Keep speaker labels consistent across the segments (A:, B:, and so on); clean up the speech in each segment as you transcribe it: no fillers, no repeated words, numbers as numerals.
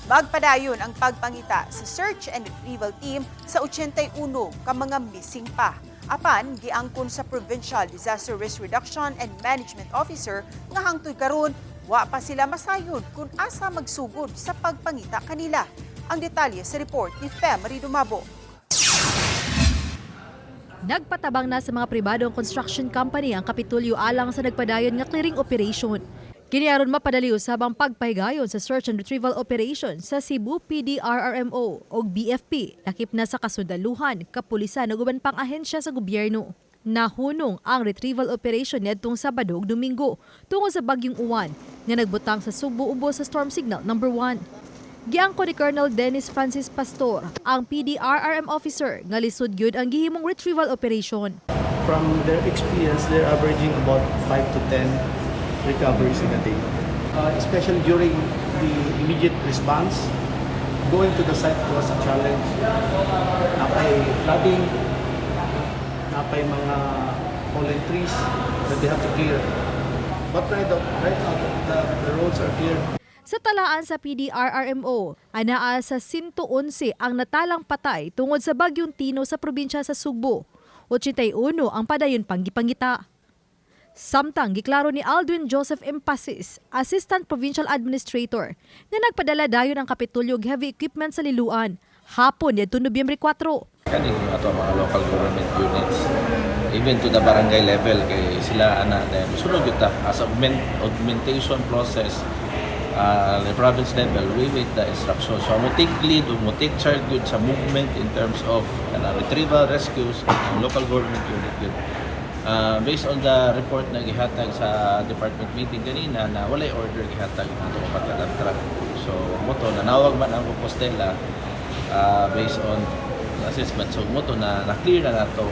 A: Magpadayon ang pagpangita sa search and retrieval team sa 81 ka mga missing pa. Apan giangkon sa Provincial Disaster Risk Reduction and Management Officer nga hangtod karon wa pa sila masayod kung asa magsugod sa pagpangita kanila. Ang detalye sa report ni Fem Dumabo.
B: Nagpatabang na sa mga pribadong construction company ang Kapitulyo alang sa nagpadayon nga clearing operation. Kiniaron mapadali usab ang pagpahigayon sa search and retrieval operation sa Cebu PDRRMO o BFP, lakip na sa kasundaluhan, kapulisan ug uban pang ahensya sa gobyerno. Nahunong ang retrieval operation nitong Sabado ug Domingo tungod sa bagyong Uwan nga nagbutang sa Subo ubos sa storm signal number 1. Giangko ni Colonel Dennis Francis Pastor, ang PDRRM officer, nga lisod gyud ang gihimong retrieval operation.
C: From their experience, they're averaging about 5 to 10 recoveries in a day. Especially during the immediate response, going to the site was a challenge. Napay flooding, napay mga fallen trees that they have to clear. But right now, the roads are clear.
B: Sa talaan sa PDRRMO, anaa sa 111 ang natalang patay tungod sa bagyong Tino sa probinsya sa Subo. 81 ang padayon panggipangita. Samtang giklaro ni Aldwin Joseph Empasis, Assistant Provincial Administrator, na nagpadala dayon ang Kapitulyo og heavy equipment sa Liloan hapon nitong Nobyembre 4.
D: Kani ato mga local government units, even to the barangay level, kay sila sunod kita as a augmentation process. The province level, we wait the instructions. So, mo take lead o mo take charge yun sa movement in terms of retrieval, rescues, local government unit yun. Based on the report na gihatag sa department meeting kanina na walay order gihatag ito pagkatantra. So, moto nanawag man ang Compostela based on assessment. So, moto na-clear na nato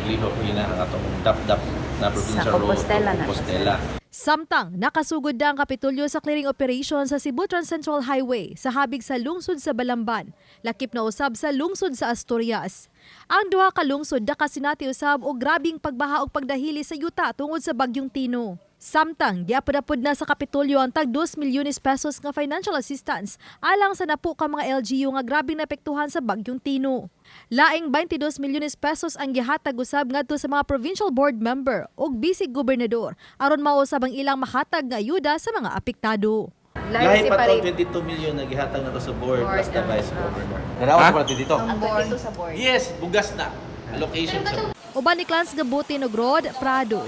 D: liho hina ang atong dap-dap na provincial road Compostela.
B: Samtang nakasugod na ang Kapitulyo sa clearing operation sa Cebu Trans-Central Highway sa habig sa lungsod sa Balamban, lakip na usab sa lungsod sa Asturias. Ang duha ka lungsod nakasinati usab og grabing pagbaha ug pagdahili sa yuta tungod sa bagyong Tino. Samtang giapod-apod na sa Kapitulyo ang tag 2 milyones pesos nga financial assistance alang sa napo ka mga LGU nga grabing naapektuhan sa bagyong Tino. Laing 22 milyones pesos ang gihatag usab ngadto sa mga provincial board member ug bisig gobernador aron mausab ang ilang mahatag nga ayuda sa mga apektado.
D: Lahi pa to 22 million na gihatag nato sa board plus the vice governor.
E: Nanawa ko dito dito.
F: Ang board sa board.
D: Yes, bugas na. Allocation sa
B: Uban ni Clans Gabutin ug Rod Prado,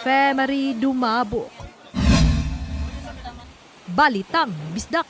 B: Fem Dumabo. Balitang Bisdak.